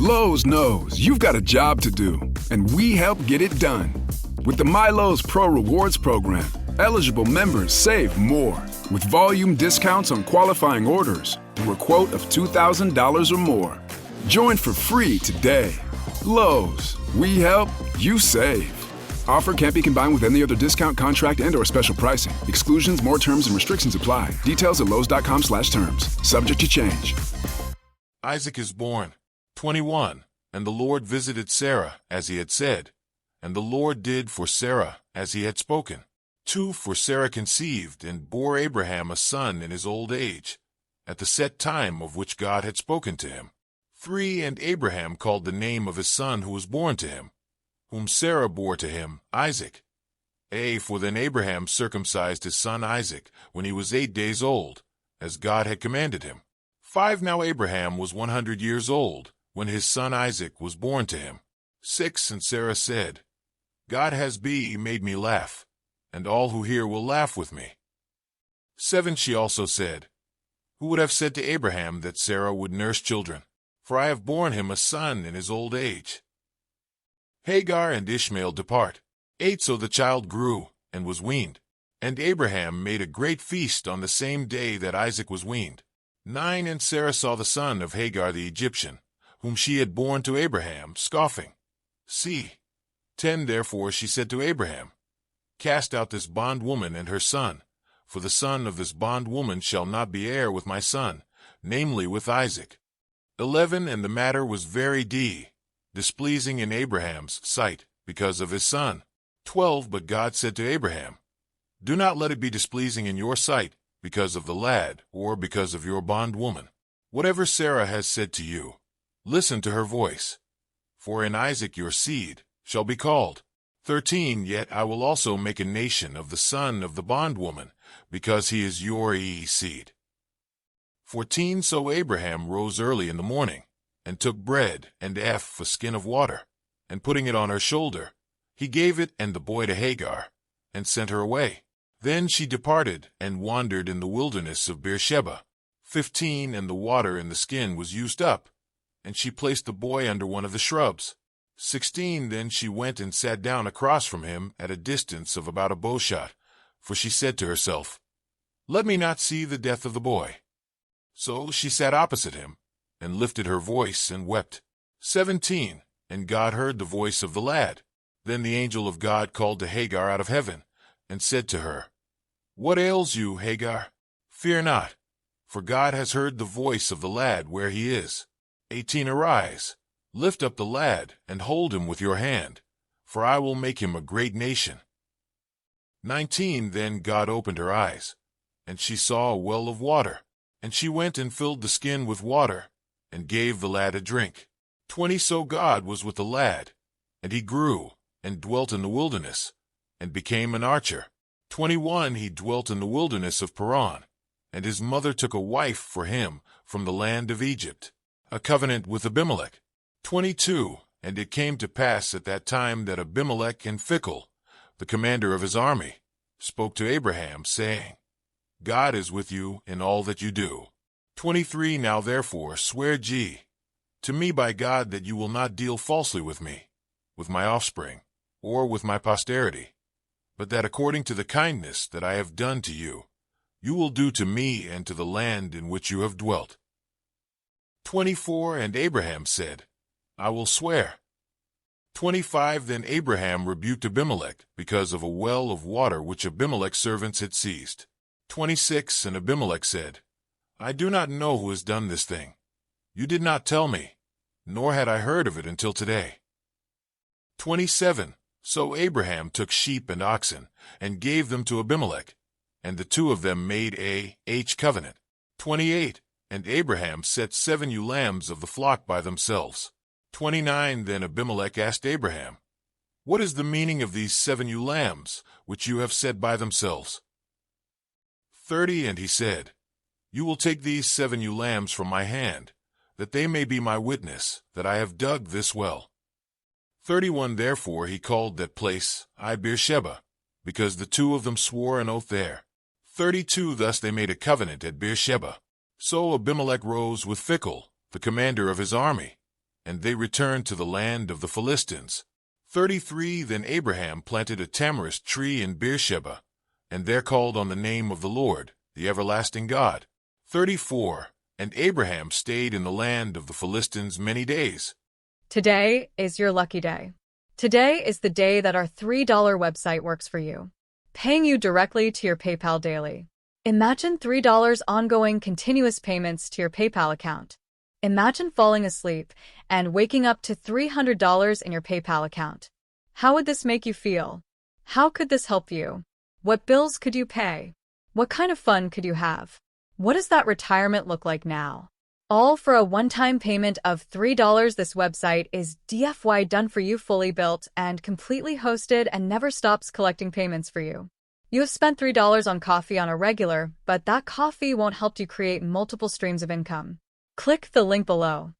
Lowe's knows you've got a job to do, and we help get it done. With the MyLowe's Pro Rewards program, eligible members save more with volume discounts on qualifying orders through a quote of $2,000 or more. Join for free today. Lowe's, we help, you save. Offer can't be combined with any other discount, contract, and/or special pricing. Exclusions, more terms, and restrictions apply. Details at lowes.com/terms. Subject to change. Isaac is born. 21. And the Lord visited Sarah, as he had said. And the Lord did for Sarah, as he had spoken. 2. For Sarah conceived, and bore Abraham a son in his old age, at the set time of which God had spoken to him. 3. And Abraham called the name of his son who was born to him, whom Sarah bore to him, Isaac. For then Abraham circumcised his son Isaac, when he was 8 days old, as God had commanded him. 5. Now Abraham was 100 years old, when his son Isaac was born to him. 6. And Sarah said, God has made me laugh, and all who hear will laugh with me. 7. She also said, Who would have said to Abraham that Sarah would nurse children? For I have borne him a son in his old age. Hagar and Ishmael depart. 8. So the child grew, and was weaned. And Abraham made a great feast on the same day that Isaac was weaned. 9. And Sarah saw the son of Hagar the Egyptian, whom she had borne to Abraham, scoffing. See. 10. Therefore she said to Abraham, Cast out this bondwoman and her son, for the son of this bondwoman shall not be heir with my son, namely with Isaac. 11. And the matter was very displeasing in Abraham's sight, because of his son. 12. But God said to Abraham, Do not let it be displeasing in your sight, because of the lad, or because of your bondwoman. Whatever Sarah has said to you, listen to her voice. For in Isaac your seed shall be called. 13. Yet I will also make a nation of the son of the bondwoman, because he is your seed. 14. So Abraham rose early in the morning, and took bread and a skin of water, and putting it on her shoulder, he gave it and the boy to Hagar, and sent her away. Then she departed, and wandered in the wilderness of Beersheba. 15. And the water in the skin was used up, and she placed the boy under one of the shrubs. 16. Then she went and sat down across from him at a distance of about a bowshot, for she said to herself, Let me not see the death of the boy. So she sat opposite him, and lifted her voice and wept. 17. And God heard the voice of the lad. Then the angel of God called to Hagar out of heaven, and said to her, What ails you, Hagar? Fear not, for God has heard the voice of the lad where he is. 18. Arise, lift up the lad, and hold him with your hand, for I will make him a great nation. 19. Then God opened her eyes, and she saw a well of water, and she went and filled the skin with water, and gave the lad a drink. 20. So God was with the lad, and he grew, and dwelt in the wilderness, and became an archer. 21. He dwelt in the wilderness of Paran, and his mother took a wife for him from the land of Egypt, a covenant with Abimelech. 22. And it came to pass at that time that Abimelech and Phicol, the commander of his army, spoke to Abraham, saying, God is with you in all that you do. 23. Now therefore swear to me by God that you will not deal falsely with me, with my offspring, or with my posterity, but that according to the kindness that I have done to you, you will do to me and to the land in which you have dwelt. 24. And Abraham said, I will swear. 25. Then Abraham rebuked Abimelech because of a well of water which Abimelech's servants had seized. 26. And Abimelech said, I do not know who has done this thing. You did not tell me, nor had I heard of it until today. 27. So Abraham took sheep and oxen, and gave them to Abimelech, and the two of them made a covenant. 28. And Abraham set 7 ewe lambs of the flock by themselves. 29. Then Abimelech asked Abraham, What is the meaning of these 7 ewe lambs, which you have set by themselves? 30. And he said, You will take these 7 ewe lambs from my hand, that they may be my witness, that I have dug this well. 31. Therefore he called that place Beersheba, because the two of them swore an oath there. 32. Thus they made a covenant at Beersheba. So Abimelech rose with Phicol, the commander of his army, and they returned to the land of the Philistines. 33 Then Abraham planted a tamarisk tree in Beersheba, and there called on the name of the Lord, the everlasting God. 34 And Abraham stayed in the land of the Philistines many days. Today is your lucky day. Today is the day that our $3 website works for you, paying you directly to your PayPal daily. Imagine $3 ongoing continuous payments to your PayPal account. Imagine falling asleep and waking up to $300 in your PayPal account. How would this make you feel? How could this help you? What bills could you pay? What kind of fun could you have? What does that retirement look like now? All for a one-time payment of $3. This website is DFY done for you, fully built and completely hosted, and never stops collecting payments for you. You have spent $3 on coffee on a regular, but that coffee won't help you create multiple streams of income. Click the link below.